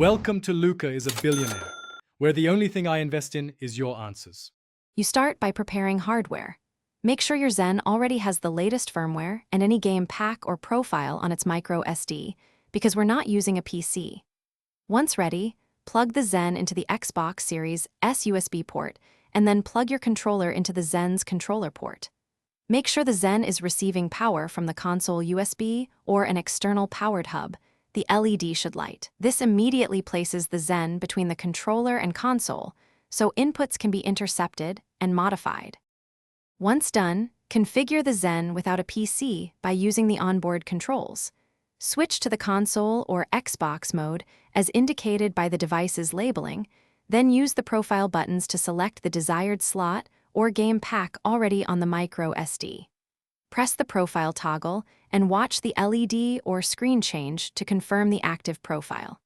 Welcome to Luca is a Billionaire, where the only thing I invest in is your answers. You start by preparing hardware. Make sure your Zen already has the latest firmware and any game pack or profile on its micro SD, because we're not using a PC. Once ready, plug the Zen into the Xbox Series S USB port, and then plug your controller into the Zen's controller port. Make sure the Zen is receiving power from the console USB or an external powered hub. The LED should light. This immediately places the Zen between the controller and console, so inputs can be intercepted and modified. Once done, configure the Zen without a PC by using the onboard controls. Switch to the console or Xbox mode as indicated by the device's labeling, then use the profile buttons to select the desired slot or game pack already on the micro SD. Press the profile toggle and watch the LED or screen change to confirm the active profile.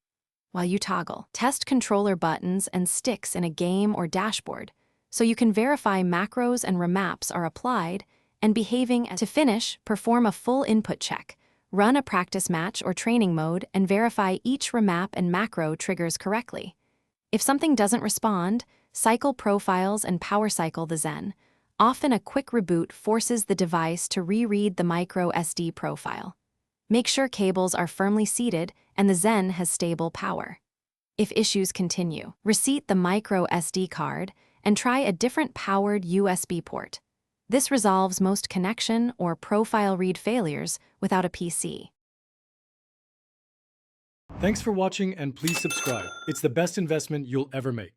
While you toggle, test controller buttons and sticks in a game or dashboard so you can verify macros and remaps are applied and behaving. To finish, perform a full input check. Run a practice match or training mode and verify each remap and macro triggers correctly. If something doesn't respond, cycle profiles and power cycle the Zen. Often a quick reboot forces the device to reread the micro SD profile. Make sure cables are firmly seated and the Zen has stable power. If issues continue, reseat the micro SD card and try a different powered USB port. This resolves most connection or profile read failures without a PC. Thanks for watching and please subscribe. It's the best investment you'll ever make.